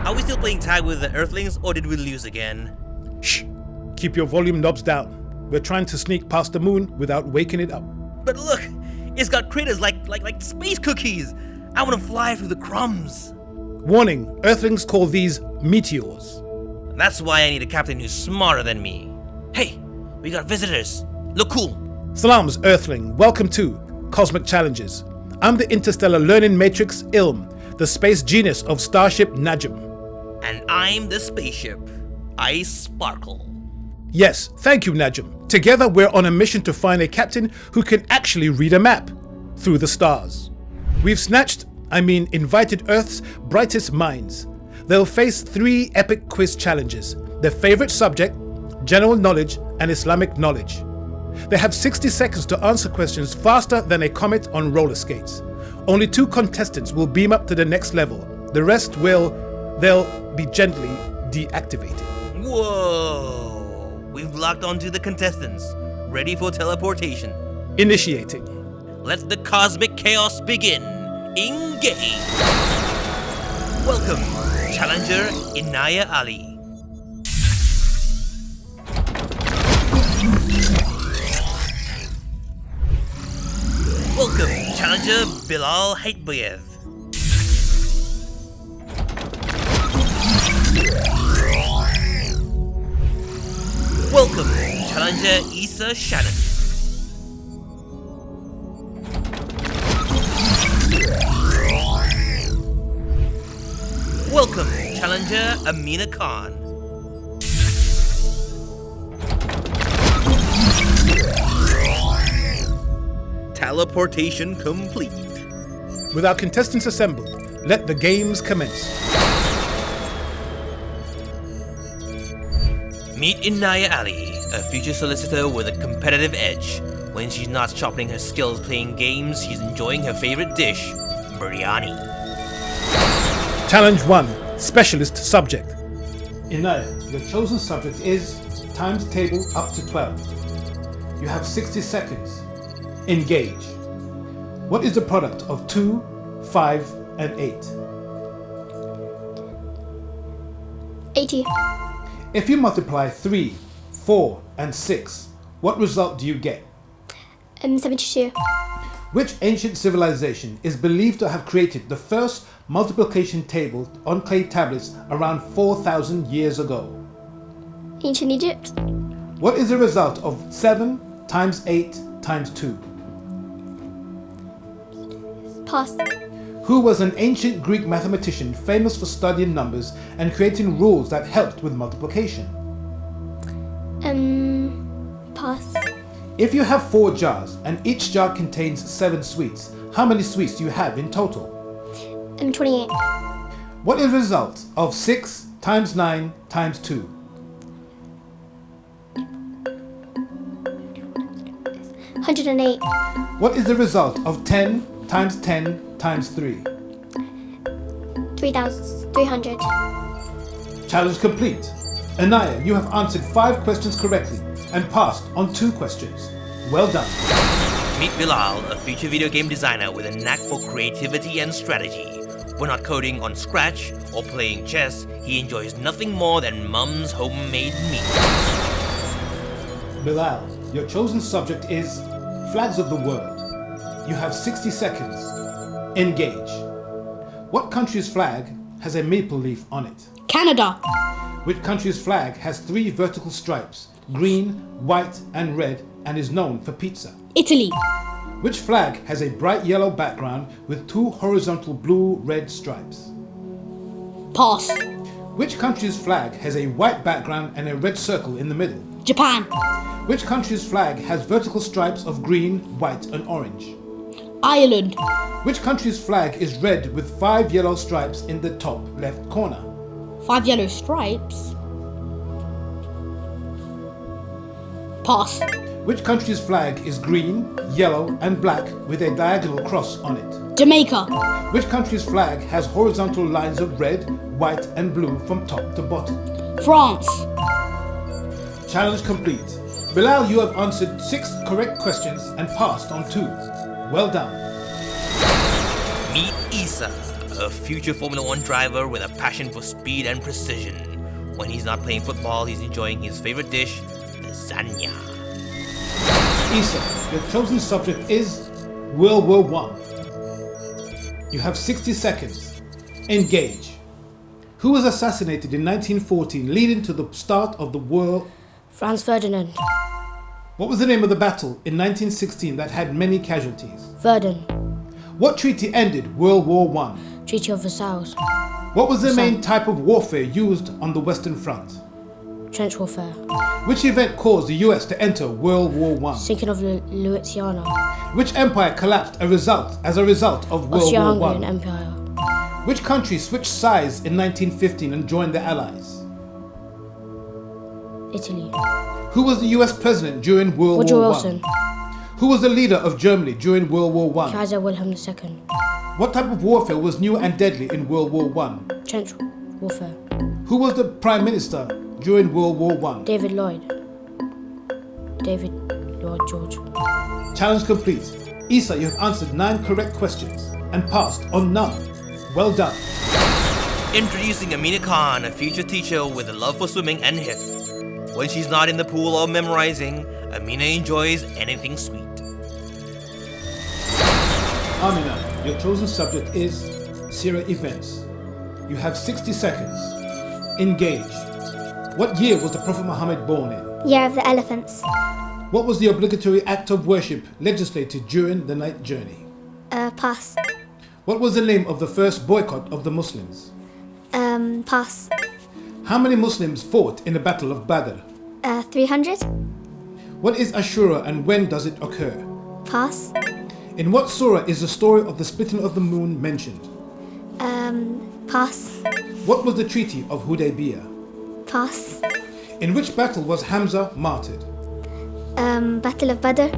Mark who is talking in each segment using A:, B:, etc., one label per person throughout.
A: Are we still playing tag with the Earthlings, or did we lose again?
B: Shh! Keep your volume knobs down. We're trying to sneak past the moon without waking it up.
A: But look, it's got critters like space cookies. I want to fly through the crumbs.
B: Warning, Earthlings call these meteors.
A: That's why I need a captain who's smarter than me. Hey, we got visitors. Look cool.
B: Salams, Earthling. Welcome to Cosmic Challenges. I'm the interstellar learning matrix I.L.M, the space genius of Starship Najma.
A: And I'm the spaceship. I sparkle.
B: Yes, thank you, Najm. Together we're on a mission to find a captain who can actually read a map through the stars. We've invited Earth's brightest minds. They'll face 3 epic quiz challenges. Their favorite subject, general knowledge and Islamic knowledge. They have 60 seconds to answer questions faster than a comet on roller skates. Only 2 contestants will beam up to the next level. The rest they'll be gently deactivated.
A: Whoa! We've locked onto the contestants, ready for teleportation.
B: Initiating.
A: Let the cosmic chaos begin. Engage! Welcome, challenger Inaya Ali. Welcome, challenger Bilal Haitbayev. Welcome, challenger Issa Shannon. Welcome, challenger Amina Khan. Teleportation complete.
B: With our contestants assembled, let the games commence.
A: Meet Inaya Ali, a future solicitor with a competitive edge. When she's not sharpening her skills playing games, she's enjoying her favorite dish, biryani.
B: Challenge 1, Specialist Subject. Inaya, your chosen subject is times table up to 12. You have 60 seconds. Engage. What is the product of 2, 5, and 8?
C: 80.
B: If you multiply 3, 4, and 6, what result do you get?
C: 72.
B: Which ancient civilization is believed to have created the first multiplication table on clay tablets around 4,000 years ago?
C: Ancient Egypt.
B: What is the result of 7 times 8 times 2?
C: Pass.
B: Who was an ancient Greek mathematician famous for studying numbers and creating rules that helped with multiplication?
C: Pass.
B: If you have 4 jars and each jar contains 7 sweets, how many sweets do you have in total?
C: 28.
B: What is the result of 6 times 9 times 2?
C: 108.
B: What is the result of 10 times 10 times 3?
C: 3,300.
B: Challenge complete. Inaya, you have answered 5 questions correctly and passed on 2 questions. Well done.
A: Meet Bilal, a future video game designer with a knack for creativity and strategy. When not coding on Scratch or playing chess, he enjoys nothing more than Mum's homemade meat.
B: Bilal, your chosen subject is Flags of the World. You have 60 seconds. Engage. What country's flag has a maple leaf on it?
D: Canada.
B: Which country's flag has 3 vertical stripes, green, white, and red, and is known for pizza?
D: Italy.
B: Which flag has a bright yellow background with 2 horizontal blue-red stripes?
D: Pass.
B: Which country's flag has a white background and a red circle in the middle?
D: Japan.
B: Which country's flag has vertical stripes of green, white, and orange?
D: Ireland.
B: Which country's flag is red with 5 yellow stripes in the top left corner?
D: 5 yellow stripes. Pass.
B: Which country's flag is green, yellow, and black with a diagonal cross on it?
D: Jamaica.
B: Which country's flag has horizontal lines of red, white, and blue from top to bottom?
D: France.
B: Challenge complete. Bilal, you have answered 6 correct questions and passed on 2. Well done.
A: Meet Isa, a future Formula 1 driver with a passion for speed and precision. When he's not playing football, he's enjoying his favorite dish, lasagna.
B: Isa, your chosen subject is World War I. You have 60 seconds. Engage. Who was assassinated in 1914, leading to the start of the war?
D: Franz Ferdinand.
B: What was the name of the battle in 1916 that had many casualties?
D: Verdun.
B: What treaty ended World War I?
D: Treaty of Versailles.
B: What was the main type of warfare used on the Western Front?
D: Trench warfare.
B: Which event caused the US to enter World War I?
D: Sinking of Louisiana.
B: Which empire collapsed as a result of World War
D: Austro-Hungarian
B: I?
D: Empire.
B: Which country switched sides in 1915 and joined the Allies?
D: Italy.
B: Who was the US president during World
D: Woodrow
B: War
D: Wilson.
B: I? Who was the leader of Germany during World War I?
D: Kaiser Wilhelm II.
B: What type of warfare was new and deadly in World War I?
D: Trench warfare.
B: Who was the prime minister during World War I?
D: David Lloyd George.
B: Challenge complete. Isa, you have answered 9 correct questions and passed on none. Well done.
A: Introducing Amina Khan, a future teacher with a love for swimming and HIF. When she's not in the pool or memorizing, Amina enjoys anything sweet.
B: Amina, your chosen subject is Sira events. You have 60 seconds. Engage. What year was the Prophet Muhammad born in?
C: Year of the Elephants.
B: What was the obligatory act of worship legislated during the night journey?
C: Pass.
B: What was the name of the first boycott of the Muslims?
C: Pass.
B: How many Muslims fought in the Battle of Badr?
C: 300.
B: What is Ashura and when does it occur?
C: Pass.
B: In what surah is the story of the splitting of the moon mentioned?
C: Pass.
B: What was the Treaty of Hudaybiyah?
C: Pass.
B: In which battle was Hamza martyred?
C: Battle of Badr.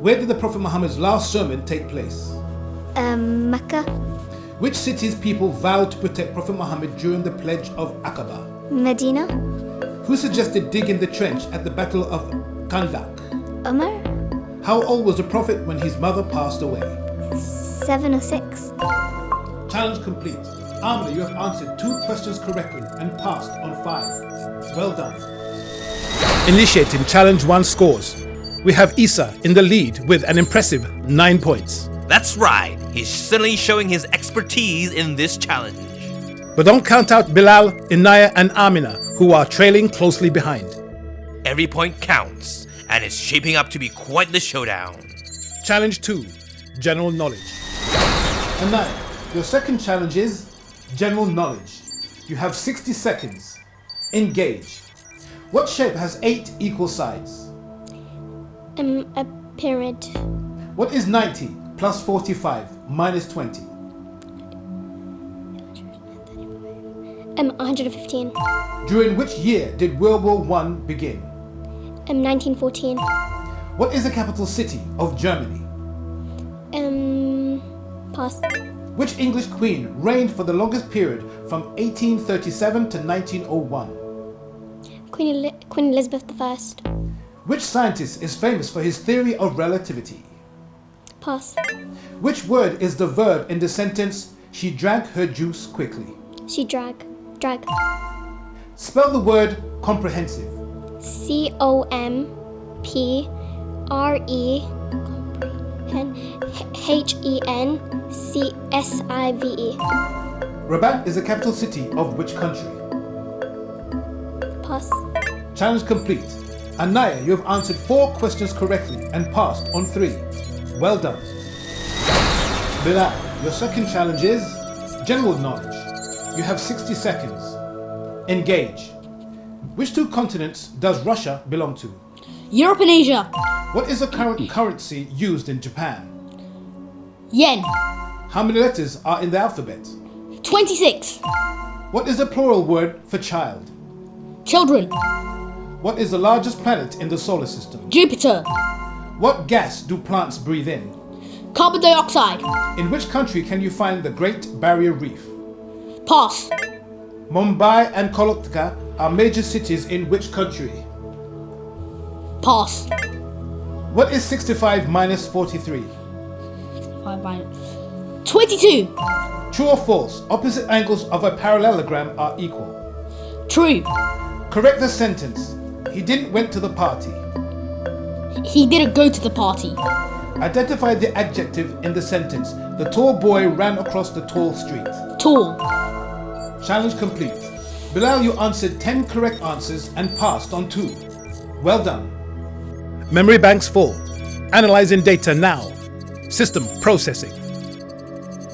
B: Where did the Prophet Muhammad's last sermon take place?
C: Mecca.
B: Which city's people vowed to protect Prophet Muhammad during the pledge of Aqaba?
C: Medina.
B: Who suggested digging the trench at the Battle of Kandak?
C: Umar.
B: How old was the Prophet when his mother passed away?
C: 7 or 6.
B: Challenge complete. Amina, you have answered 2 questions correctly and passed on 5. Well done. Initiating Challenge 1 scores. We have Isa in the lead with an impressive 9 points.
A: That's right, he's certainly showing his expertise in this challenge.
B: But don't count out Bilal, Inaya and Amina, who are trailing closely behind.
A: Every point counts, and it's shaping up to be quite the showdown.
B: Challenge 2, General Knowledge. Inaya, your second challenge is General Knowledge. You have 60 seconds. Engage. What shape has 8 equal sides?
C: A pyramid.
B: What is 90 plus 45 minus 20?
C: 115.
B: During which year did World War I begin?
C: 1914.
B: What is the capital city of Germany?
C: Pass.
B: Which English queen reigned for the longest period from 1837 to 1901?
C: Queen Elizabeth I.
B: Which scientist is famous for his theory of relativity?
C: Pass.
B: Which word is the verb in the sentence, she drank her juice quickly?
C: She drag.
B: Spell the word comprehensive.
C: Comprehensive.
B: Rabat is the capital city of which country?
C: Pass.
B: Challenge complete. Anaya, you have answered 4 questions correctly and passed on 3. Well done. Bilal, your second challenge is General Knowledge. You have 60 seconds. Engage. Which 2 continents does Russia belong to?
D: Europe and Asia.
B: What is the current currency used in Japan?
D: Yen.
B: How many letters are in the alphabet?
D: 26.
B: What is the plural word for child?
D: Children.
B: What is the largest planet in the solar system?
D: Jupiter.
B: What gas do plants breathe in?
D: Carbon dioxide.
B: In which country can you find the Great Barrier Reef?
D: Pass.
B: Mumbai and Kolkata are major cities in which country?
D: Pass.
B: What is 65 minus 43?
D: 5 minus 22.
B: True or false? Opposite angles of a parallelogram are equal.
D: True.
B: Correct the sentence. He didn't went to the party.
D: He didn't go to the party.
B: Identify the adjective in the sentence. The tall boy ran across the tall street.
D: Tall.
B: Challenge complete. Bilal, you answered 10 correct answers and passed on 2. Well done. Memory banks full. Analyzing data now. System processing.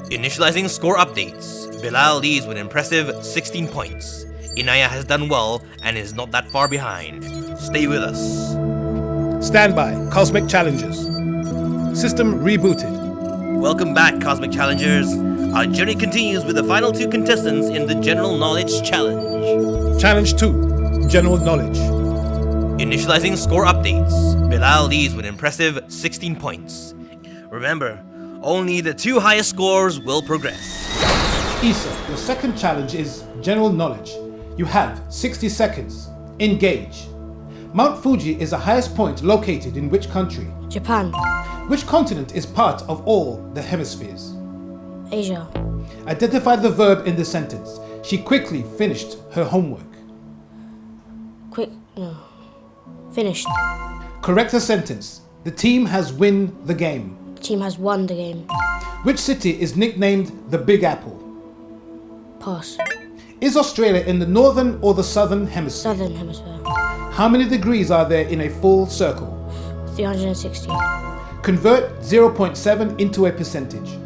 A: Initializing score updates. Bilal leads with an impressive 16 points. Inaya has done well and is not that far behind. Stay with us.
B: Standby. Cosmic Challengers. System rebooted.
A: Welcome back, Cosmic Challengers. Our journey continues with the final 2 contestants in the General Knowledge Challenge.
B: Challenge 2. General Knowledge.
A: Initializing score updates. Bilal leads with an impressive 16 points. Remember, only the 2 highest scores will progress.
B: Issa, your second challenge is General Knowledge. You have 60 seconds. Engage. Mount Fuji is the highest point located in which country?
D: Japan.
B: Which continent is part of all the hemispheres?
D: Asia.
B: Identify the verb in the sentence. She quickly finished her homework.
D: Finished.
B: Correct the sentence. The team has win the game.
D: Team has won the game.
B: Which city is nicknamed the Big Apple?
D: Pass.
B: Is Australia in the northern or the southern hemisphere?
D: Southern hemisphere.
B: How many degrees are there in a full circle?
D: 360.
B: Convert 0.7 into a percentage.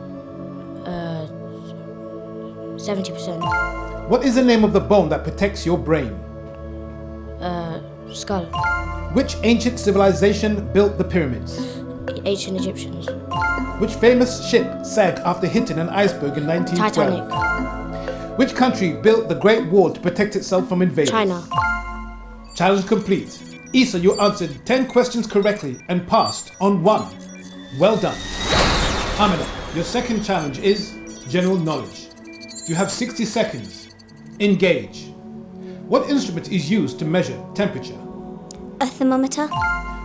D: 70%.
B: What is the name of the bone that protects your brain?
D: Skull.
B: Which ancient civilization built the pyramids?
D: Ancient Egyptians.
B: Which famous ship sank after hitting an iceberg in 1912?
D: Titanic.
B: Which country built the Great Wall to protect itself from invaders?
D: China.
B: Challenge complete. Issa, you answered 10 questions correctly and passed on 1. Well done. Hamida, your second challenge is General Knowledge. You have 60 seconds. Engage. What instrument is used to measure temperature?
C: A thermometer.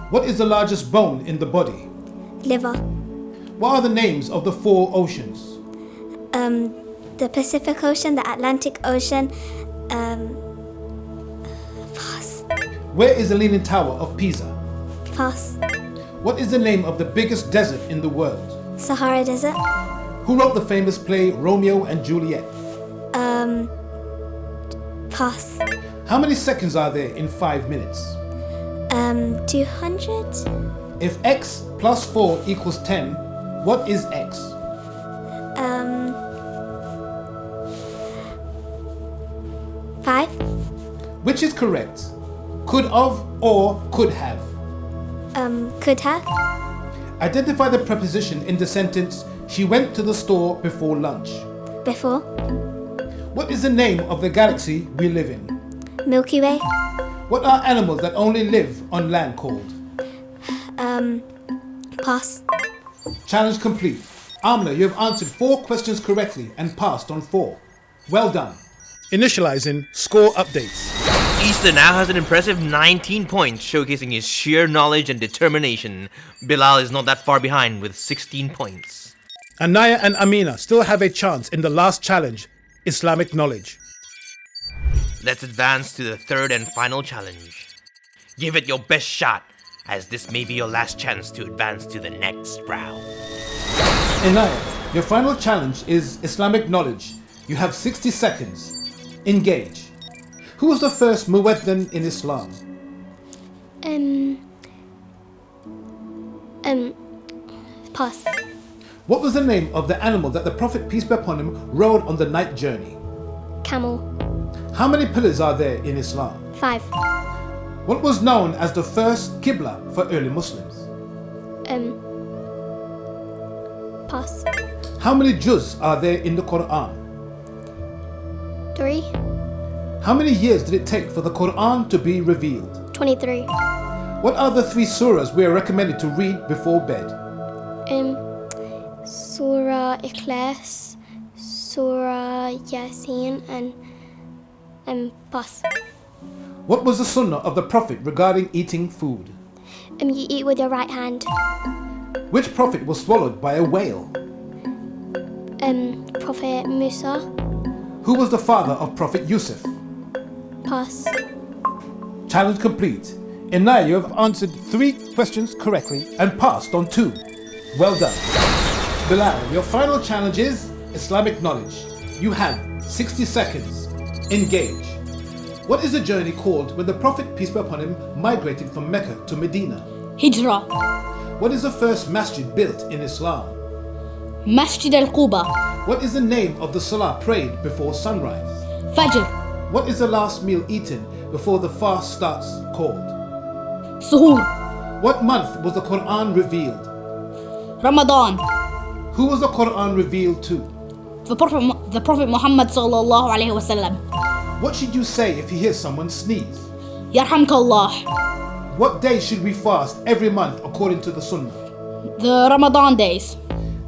B: What is the largest bone in the body?
C: Liver.
B: What are the names of the 4 oceans?
C: The Pacific Ocean, the Atlantic Ocean. Pass.
B: Where is the Leaning Tower of Pisa?
C: Pass.
B: What is the name of the biggest desert in the world?
C: Sahara Desert.
B: Who wrote the famous play Romeo and Juliet?
C: Pass.
B: How many seconds are there in 5 minutes?
C: 200.
B: If x plus 4 equals 10, what is x?
C: 5.
B: Which is correct? Could of or could have?
C: Could have.
B: Identify the preposition in the sentence, she went to the store before lunch.
C: Before.
B: What is the name of the galaxy we live in?
C: Milky Way.
B: What are animals that only live on land called?
C: Pass.
B: Challenge complete. Amna, you have answered 4 questions correctly and passed on 4. Well done. Initializing score updates.
A: Issa now has an impressive 19 points, showcasing his sheer knowledge and determination. Bilal is not that far behind with 16 points.
B: Anaya and Amina still have a chance in the last challenge, Islamic knowledge.
A: Let's advance to the 3rd and final challenge. Give it your best shot, as this may be your last chance to advance to the next round.
B: Anaya, your final challenge is Islamic knowledge. You have 60 seconds. Engage. Who was the first muezzin in Islam?
C: Pass.
B: What was the name of the animal that the Prophet, peace be upon him, rode on the night journey?
C: Camel.
B: How many pillars are there in Islam?
C: 5.
B: What was known as the first Qibla for early Muslims?
C: Pass.
B: How many juz are there in the Quran?
C: 3.
B: How many years did it take for the Quran to be revealed?
C: 23.
B: What are the 3 surahs we are recommended to read before bed?
C: Surah Ikhlas, Surah Yasin, and pass.
B: What was the sunnah of the Prophet regarding eating food?
C: You eat with your right hand.
B: Which prophet was swallowed by a whale?
C: Prophet Musa.
B: Who was the father of Prophet Yusuf?
C: Pass.
B: Challenge complete. Inaya, you have answered 3 questions correctly and passed on 2. Well done. Bilal, your final challenge is Islamic knowledge. You have 60 seconds. Engage. What is the journey called when the Prophet, peace be upon him, migrated from Mecca to Medina?
D: Hijrah.
B: What is the first masjid built in Islam?
D: Masjid al-Quba.
B: What is the name of the salah prayed before sunrise?
D: Fajr.
B: What is the last meal eaten before the fast starts called?
D: Suhoor.
B: What month was the Quran revealed?
D: Ramadan.
B: Who was the Quran revealed to?
D: The Prophet Muhammad sallallahu alaihi wasallam.
B: What should you say if you hear someone sneeze?
D: Yarhamkallah.
B: What day should we fast every month according to the Sunnah?
D: The Ramadan days.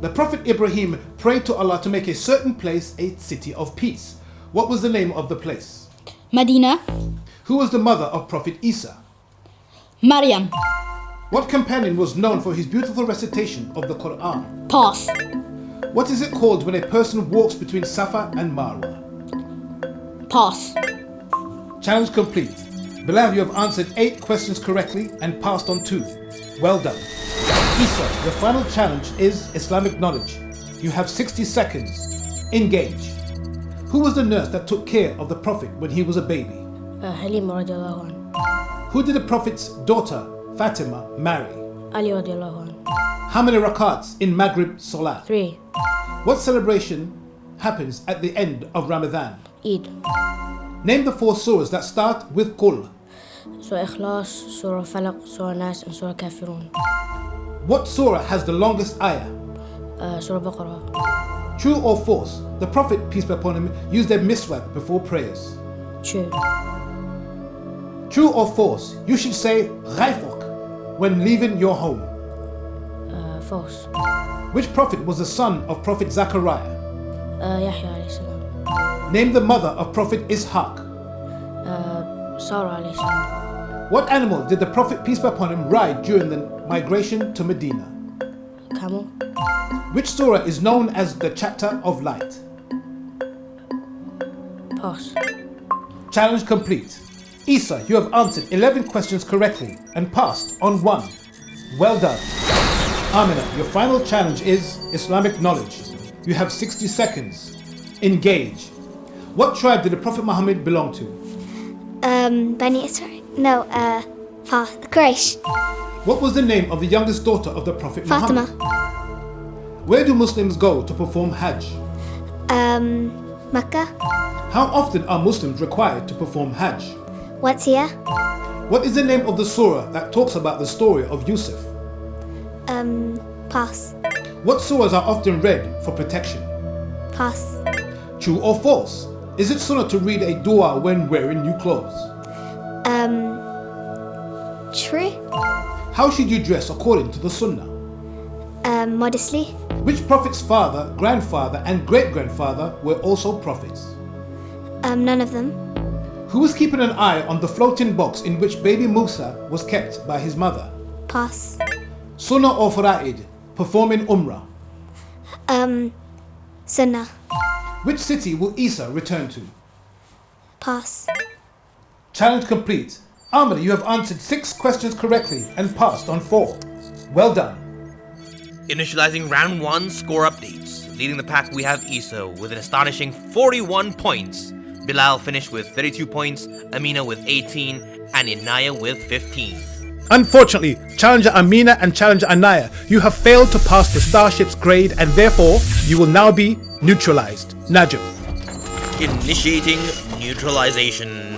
B: The Prophet Ibrahim prayed to Allah to make a certain place a city of peace. What was the name of the place?
D: Medina.
B: Who was the mother of Prophet Isa?
D: Maryam.
B: What companion was known for his beautiful recitation of the Quran?
D: Pass.
B: What is it called when a person walks between Safa and Marwa?
D: Pass.
B: Challenge complete. Bilal, you have answered 8 questions correctly and passed on 2. Well done. Isa, your final challenge is Islamic knowledge. You have 60 seconds. Engage. Who was the nurse that took care of the Prophet when he was a baby?
D: Halima radiallahu anhu.
B: Who did the Prophet's daughter, Fatima, marry?
D: Ali radiallahu anhu.
B: How many rakats in Maghrib Salah?
D: 3.
B: What celebration happens at the end of Ramadan?
D: Eid.
B: Name the 4 surahs that start with Qul.
D: Surah Ikhlas, Surah Falaq, Surah Nas, and Surah Kafirun.
B: What surah has the longest ayah?
D: Surah Baqarah.
B: True or false? The Prophet, peace be upon him, used a miswak before prayers.
D: True.
B: True or false? You should say Ghaifok when leaving your home.
D: False.
B: Which prophet was the son of Prophet Zachariah?
D: Yahya alayhi salam.
B: Name the mother of Prophet Ishaq.
D: Sarah alayhi salam.
B: What animal did the Prophet, peace be upon him, ride during the migration to Medina?
D: Camel.
B: Which surah is known as the chapter of light?
D: Pass.
B: Challenge complete. Isa, you have answered 11 questions correctly and passed on 1. Well done. Amina, your final challenge is Islamic knowledge. You have 60 seconds. Engage. What tribe did the Prophet Muhammad belong to?
C: Bani Israel. No, Quraysh.
B: What was the name of the youngest daughter of the Prophet
C: Fatima.
B: Muhammad? Where do Muslims go to perform Hajj?
C: Mecca.
B: How often are Muslims required to perform Hajj?
C: Once a year.
B: What is the name of the surah that talks about the story of Yusuf?
C: Pass.
B: What surahs are often read for protection?
C: Pass.
B: True or false? Is it sunnah to read a dua when wearing new clothes?
C: True.
B: How should you dress according to the sunnah?
C: Modestly.
B: Which prophet's father, grandfather and great-grandfather were also prophets?
C: None of them.
B: Who was keeping an eye on the floating box in which baby Musa was kept by his mother?
C: Pass.
B: Sunnah or fara'id, performing umrah?
C: Sunnah.
B: Which city will Isa return to?
C: Pass.
B: Challenge complete. Amina, you have answered 6 questions correctly and passed on 4. Well done.
A: Initializing round 1 score updates. Leading the pack we have Isa with an astonishing 41 points. Bilal finished with 32 points, Amina with 18, and Inaya with 15.
B: Unfortunately, Challenger Amina and Challenger Anaya, you have failed to pass the Starship's grade and therefore you will now be neutralized. Najm.
A: Initiating neutralization.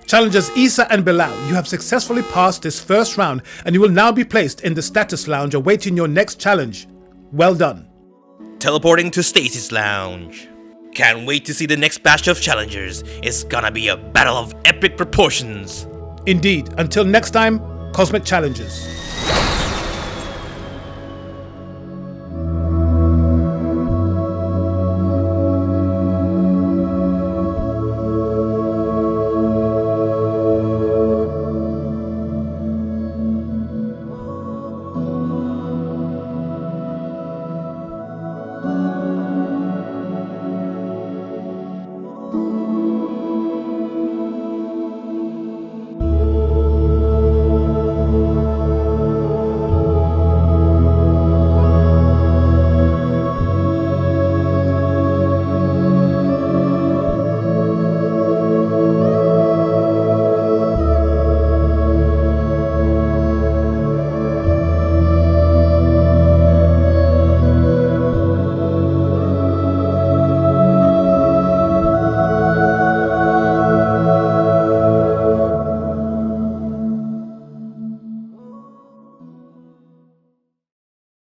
B: Challengers Isa and Bilal, you have successfully passed this first round and you will now be placed in the status lounge awaiting your next challenge. Well done.
A: Teleporting to Stasis Lounge. Can't wait to see the next batch of challengers. It's gonna be a battle of epic proportions.
B: Indeed, until next time, Cosmic Challengers.